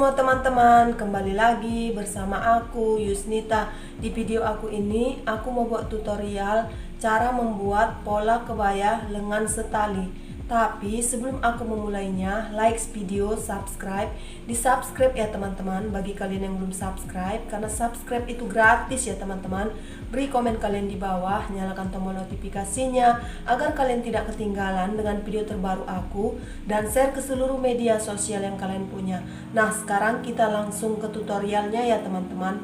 semua teman-teman, kembali lagi bersama aku Yusnita. Di video aku ini, aku mau buat tutorial cara membuat pola kebaya lengan setali. Tapi sebelum aku memulainya, like video, subscribe. Di subscribe ya teman-teman, bagi kalian yang belum subscribe, karena subscribe itu gratis ya teman-teman. Beri komen kalian di bawah, nyalakan tombol notifikasinya agar kalian tidak ketinggalan dengan video terbaru aku, dan share ke seluruh media sosial yang kalian punya. Nah, sekarang kita langsung ke tutorialnya ya teman-teman.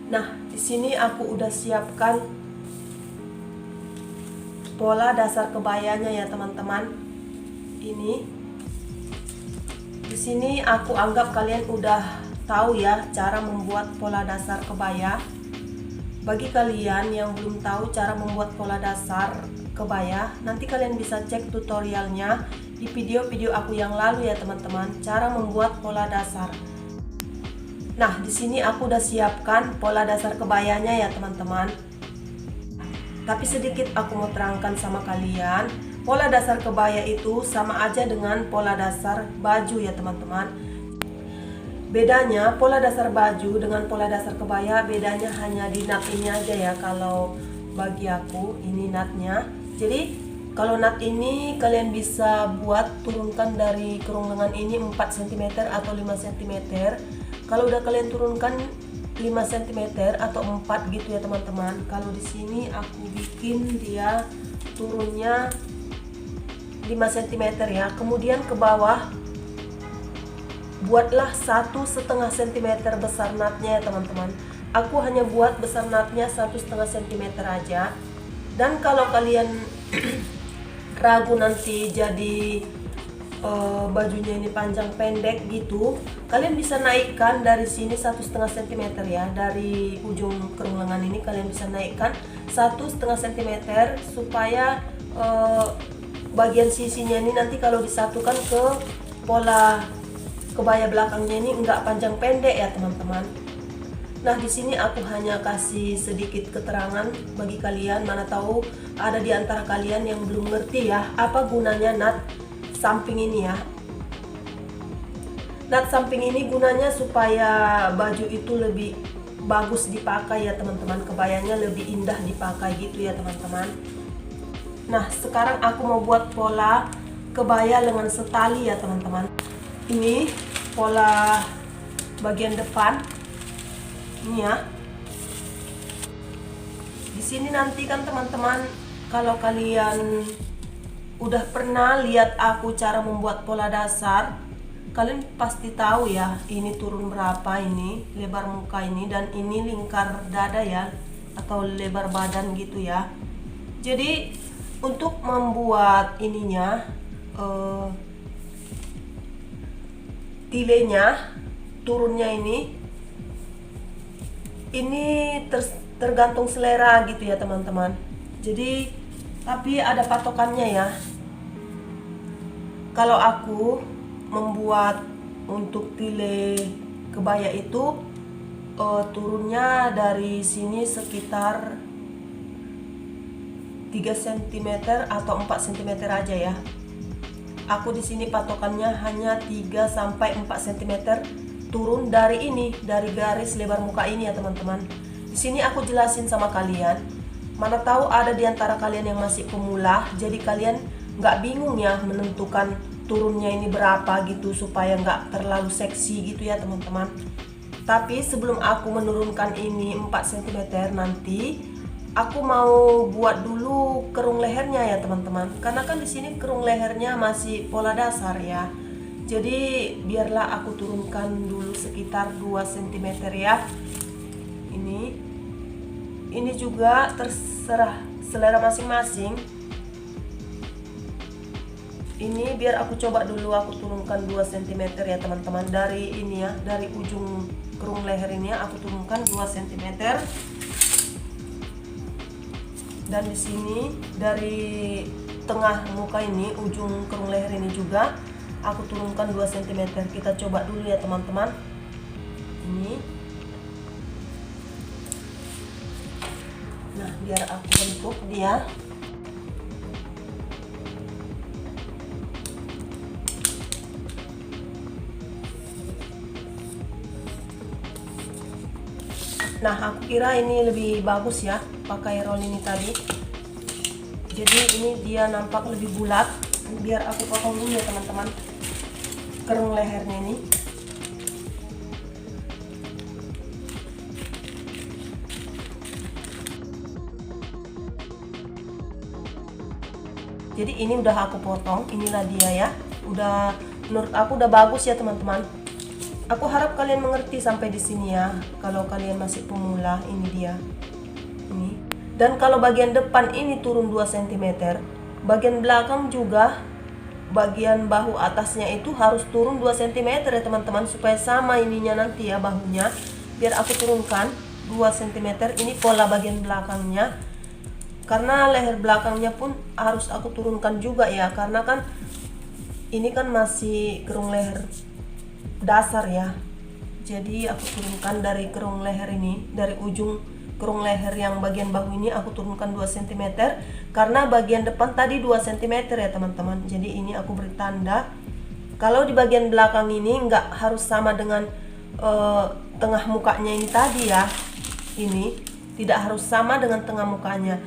Nah, di sini aku udah siapkan pola dasar kebayanya ya teman-teman. Ini di sini aku anggap kalian udah tahu ya cara membuat pola dasar kebaya. Bagi kalian yang belum tahu cara membuat pola dasar kebaya, nanti kalian bisa cek tutorialnya di video-video aku yang lalu ya teman-teman, cara membuat pola dasar. Nah, di sini aku udah siapkan pola dasar kebayanya ya teman-teman. Tapi sedikit aku mau terangkan sama kalian, pola dasar kebaya itu sama aja dengan pola dasar baju ya teman-teman. Bedanya pola dasar baju dengan pola dasar kebaya, bedanya hanya di nut ini aja ya. Kalau bagi aku ini nutnya. Jadi kalau nut ini kalian bisa buat turunkan dari kerung lengan ini 4 cm atau 5 cm. Kalau udah kalian turunkan 5 cm atau 4 gitu ya teman-teman. Kalau di sini aku bikin dia turunnya 5 cm ya. Kemudian ke bawah buatlah 1,5 cm besar nutnya ya teman-teman. Aku hanya buat besar nutnya 1,5 cm aja. Dan kalau kalian ragu nanti jadi bajunya ini panjang pendek gitu, kalian bisa naikkan dari sini 1,5 cm ya, dari ujung kerung lengan ini kalian bisa naikkan 1,5 cm supaya bagian sisinya ini nanti kalau disatukan ke pola kebaya belakangnya ini enggak panjang pendek ya teman-teman. Nah, di sini aku hanya kasih sedikit keterangan bagi kalian, mana tahu ada di antara kalian yang belum ngerti ya apa gunanya nut samping ini ya. Nut samping ini gunanya supaya baju itu lebih bagus dipakai ya teman-teman, kebayanya lebih indah dipakai gitu ya teman-teman. Nah, sekarang aku mau buat pola kebaya lengan setali ya teman-teman. Ini pola bagian depan ini ya. Di sini nanti kan teman-teman, kalau kalian udah pernah lihat aku cara membuat pola dasar, kalian pasti tahu ya ini turun berapa, ini lebar muka ini, dan ini lingkar dada ya, atau lebar badan gitu ya. Jadi untuk membuat ininya tilenya, turunnya ini tergantung selera gitu ya teman-teman. Jadi tapi ada patokannya ya. Kalau aku membuat untuk tile kebaya itu turunnya dari sini sekitar 3 cm atau 4 cm aja ya. Aku di sini patokannya hanya 3 sampai 4 cm turun dari ini, dari garis lebar muka ini ya teman-teman. Di sini aku jelasin sama kalian. Mana tahu ada di antara kalian yang masih pemula, jadi kalian nggak bingung ya menentukan turunnya ini berapa gitu supaya nggak terlalu seksi gitu ya teman-teman. Tapi sebelum aku menurunkan ini 4 cm nanti, aku mau buat dulu kerung lehernya ya teman-teman. Karena kan di sini kerung lehernya masih pola dasar ya. Jadi biarlah aku turunkan dulu sekitar 2 cm ya. Ini juga terserah selera masing-masing. Ini biar aku coba dulu, aku turunkan 2 cm ya teman-teman. Dari ini ya, dari ujung kerung leher ini ya, aku turunkan 2 cm. Dan di sini dari tengah muka ini, ujung kerung leher ini juga aku turunkan 2 cm. Kita coba dulu ya teman-teman. Ini. Nah, biar aku bentuk dia. Nah, aku kira ini lebih bagus ya pakai roll ini tadi. Jadi ini dia nampak lebih bulat. Biar aku potong dulu ya teman-teman kerung lehernya ini. Jadi ini udah aku potong, inilah dia ya. Menurut aku udah bagus ya teman-teman. Aku harap kalian mengerti sampai di sini ya. Kalau kalian masih pemula, ini dia. Ini. Dan kalau bagian depan ini turun 2 cm, bagian belakang juga, bagian bahu atasnya itu harus turun 2 cm ya teman-teman, supaya sama ininya nanti ya bahunya. Biar aku turunkan 2 cm, ini pola bagian belakangnya. Karena leher belakangnya pun harus aku turunkan juga ya, karena kan ini kan masih kerung leher dasar ya. Jadi aku turunkan dari kerung leher ini, dari ujung kerung leher yang bagian bahu ini aku turunkan 2 cm, karena bagian depan tadi 2 cm ya teman-teman. Jadi ini aku beri tanda. Kalau di bagian belakang ini nggak harus sama dengan tengah mukanya ini tadi ya. Ini tidak harus sama dengan tengah mukanya.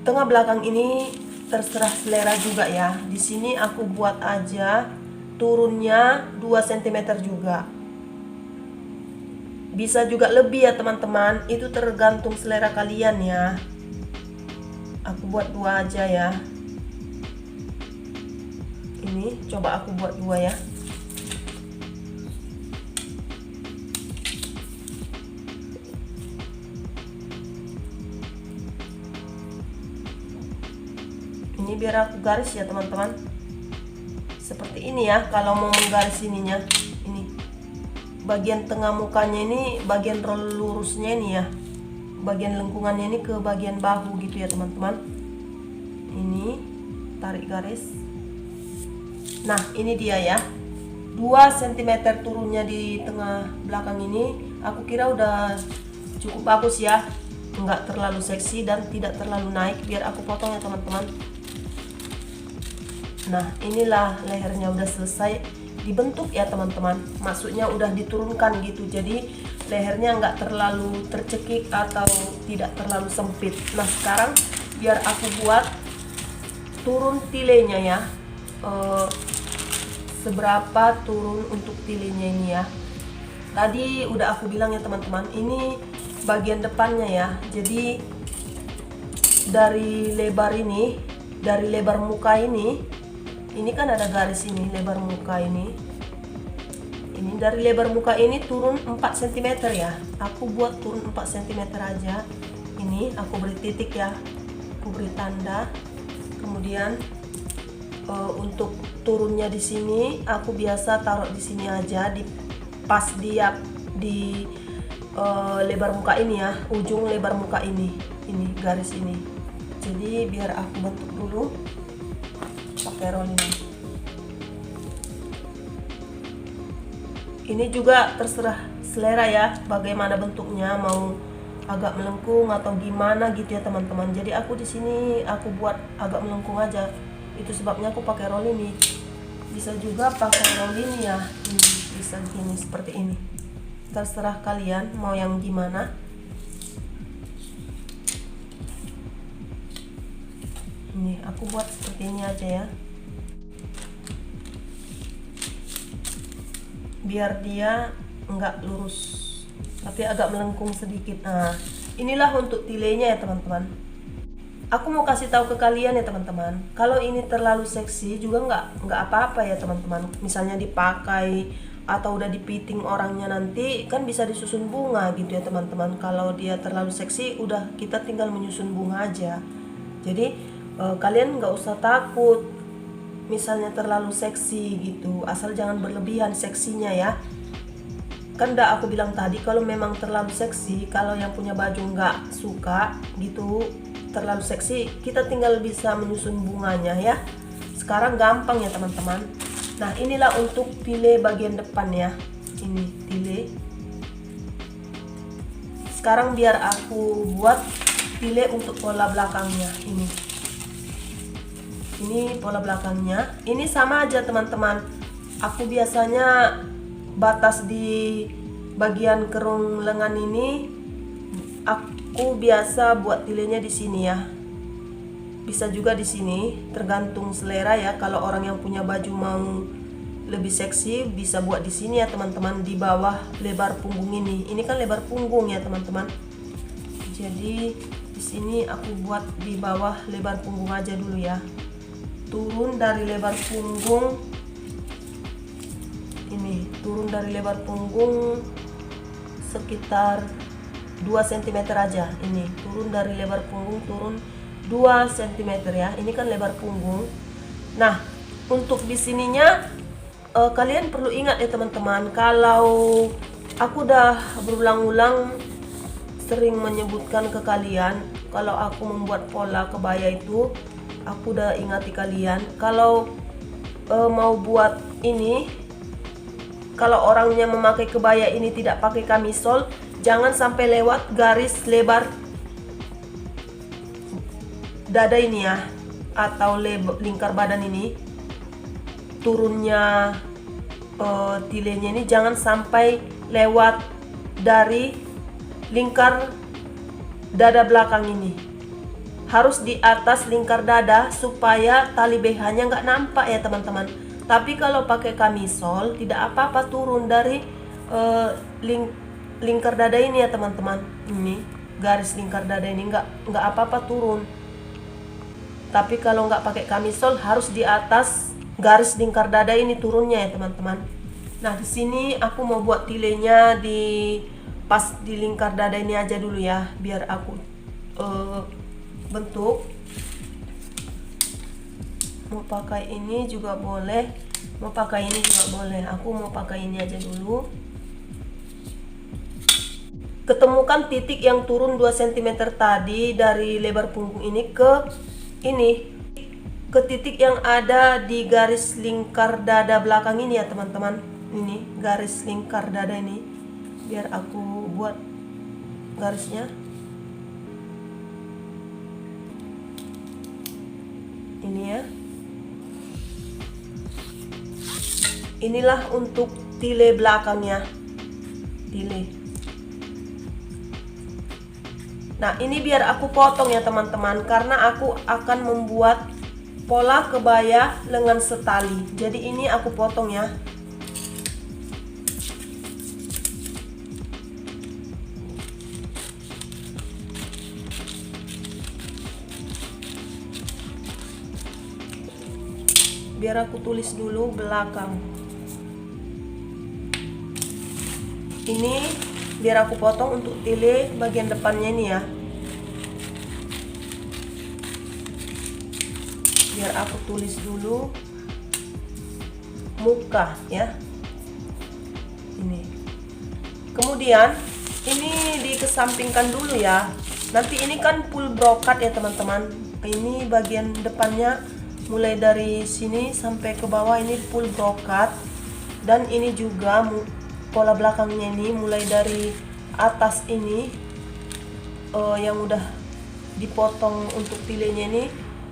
Tengah belakang ini terserah selera juga ya. Di sini aku buat aja turunnya 2 cm juga. Bisa juga lebih ya teman-teman, itu tergantung selera kalian ya. Aku buat 2 aja ya. Ini coba aku buat 2 ya. Ini biar aku garis ya teman-teman. Seperti ini ya kalau mau menggaris ininya. Ini bagian tengah mukanya ini, bagian roll lurusnya ini ya, bagian lengkungannya ini ke bagian bahu gitu ya teman-teman. Ini tarik garis. Nah ini dia ya, 2 cm turunnya di tengah belakang ini. Aku kira udah cukup bagus ya, nggak terlalu seksi dan tidak terlalu naik. Biar aku potong ya teman-teman. Nah inilah lehernya udah selesai dibentuk ya teman-teman. Maksudnya udah diturunkan gitu, jadi lehernya nggak terlalu tercekik atau tidak terlalu sempit. Nah sekarang biar aku buat turun tilenya ya. Seberapa turun untuk tilenya ini ya. Tadi udah aku bilang ya teman-teman, ini bagian depannya ya. Jadi dari lebar ini, dari lebar muka ini kan ada garis ini, lebar muka ini. Ini dari lebar muka ini turun 4 cm ya. Aku buat turun 4 cm aja. Ini aku beri titik ya. Aku beri tanda. Kemudian untuk turunnya di sini aku biasa taruh di sini aja, di pas dia di lebar muka ini ya, ujung lebar muka ini garis ini. Jadi biar aku bentuk dulu pakai roll ini. Ini juga terserah selera ya, bagaimana bentuknya, mau agak melengkung atau gimana gitu ya teman-teman. Jadi aku di sini aku buat agak melengkung aja. Itu sebabnya aku pakai roll ini. Bisa juga pakai roll ini ya. Ini bisa gini seperti ini. Terserah kalian mau yang gimana. Ini aku buat seperti ini aja ya. Biar dia enggak lurus, tapi agak melengkung sedikit. Nah, inilah untuk tilenya ya teman-teman. Aku mau kasih tahu ke kalian ya teman-teman, kalau ini terlalu seksi juga nggak apa-apa ya teman-teman. Misalnya dipakai atau udah dipiting orangnya nanti kan bisa disusun bunga gitu ya teman-teman. Kalau dia terlalu seksi, udah kita tinggal menyusun bunga aja. Jadi kalian nggak usah takut misalnya terlalu seksi gitu, asal jangan berlebihan seksinya ya. Kan udah aku bilang tadi, kalau memang terlalu seksi, kalau yang punya baju nggak suka gitu terlalu seksi, kita tinggal bisa menyusun bunganya ya. Sekarang gampang ya teman-teman. Nah inilah untuk tile bagian depan ya. Ini tile. Sekarang biar aku buat tile untuk pola belakangnya. Ini pola belakangnya. Ini sama aja teman-teman. Aku biasanya batas di bagian kerung lengan ini aku biasa buat tilenya di sini ya. Bisa juga di sini, tergantung selera ya. Kalau orang yang punya baju mau lebih seksi bisa buat di sini ya teman-teman, di bawah lebar punggung ini. Ini kan lebar punggung ya teman-teman. Jadi di sini aku buat di bawah lebar punggung aja dulu ya. Turun dari lebar punggung ini, turun dari lebar punggung sekitar 2 cm aja. Ini turun dari lebar punggung, turun 2 cm ya. Ini kan lebar punggung. Nah, untuk di sininya kalian perlu ingat ya teman-teman, kalau aku udah berulang-ulang sering menyebutkan ke kalian, kalau aku membuat pola kebaya itu aku udah ingati kalian, kalau mau buat ini, kalau orangnya memakai kebaya ini tidak pakai kamisol, jangan sampai lewat garis lebar dada ini ya, atau lingkar badan ini. Turunnya tilenya ini jangan sampai lewat dari lingkar dada belakang ini. Harus di atas lingkar dada supaya tali BH-nya nggak nampak ya teman-teman. Tapi kalau pakai kamisol tidak apa-apa turun dari lingkar dada ini ya teman-teman. Ini garis lingkar dada ini nggak apa-apa turun. Tapi kalau nggak pakai kamisol harus di atas garis lingkar dada ini turunnya ya teman-teman. Nah di sini aku mau buat tilenya di pas di lingkar dada ini aja dulu ya, biar aku bentuk. Mau pakai ini juga boleh, mau pakai ini juga boleh. Aku mau pakai ini aja dulu. Ketemukan titik yang turun 2 cm tadi dari lebar punggung ini ke ini, ke titik yang ada di garis lingkar dada belakang ini ya teman-teman. Ini garis lingkar dada ini, biar aku buat garisnya. Ini ya. Inilah untuk tile belakangnya, tile. Nah ini biar aku potong ya teman-teman, karena aku akan membuat pola kebaya lengan setali. Jadi ini aku potong ya. Biar aku tulis dulu belakang. Ini biar aku potong untuk tile bagian depannya ini ya. Biar aku tulis dulu muka ya. Ini. Kemudian ini dikesampingkan dulu ya. Nanti ini kan full brokat ya teman-teman. Ini bagian depannya mulai dari sini sampai ke bawah ini full brokat. Dan ini juga pola belakangnya ini mulai dari atas ini yang udah dipotong untuk tilenya ini,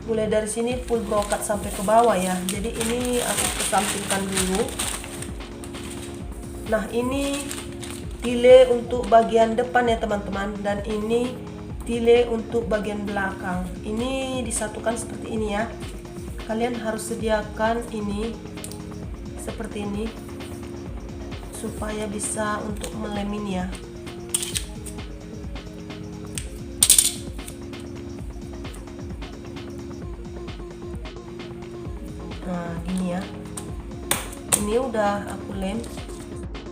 mulai dari sini full brokat sampai ke bawah ya. Jadi ini aku kesampingkan dulu. Nah ini tile untuk bagian depan ya teman-teman, dan ini tile untuk bagian belakang. Ini disatukan seperti ini ya. Kalian harus sediakan ini seperti ini supaya bisa untuk melem ini ya. Nah gini ya, ini udah aku lem.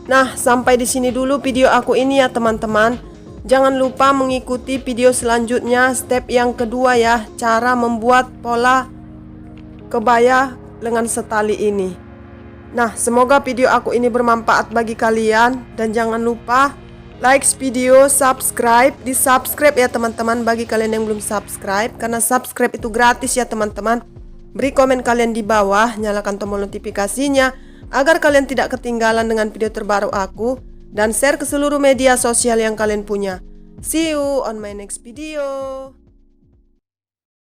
Nah sampai di sini dulu video aku ini ya teman-teman. Jangan lupa mengikuti video selanjutnya, step yang kedua ya, cara membuat pola kebaya lengan setali ini. Nah semoga video aku ini bermanfaat bagi kalian, dan jangan lupa like video, subscribe, di subscribe ya teman-teman bagi kalian yang belum subscribe, karena subscribe itu gratis ya teman-teman. Beri komen kalian di bawah, nyalakan tombol notifikasinya agar kalian tidak ketinggalan dengan video terbaru aku, dan share ke seluruh media sosial yang kalian punya. See you on my next video.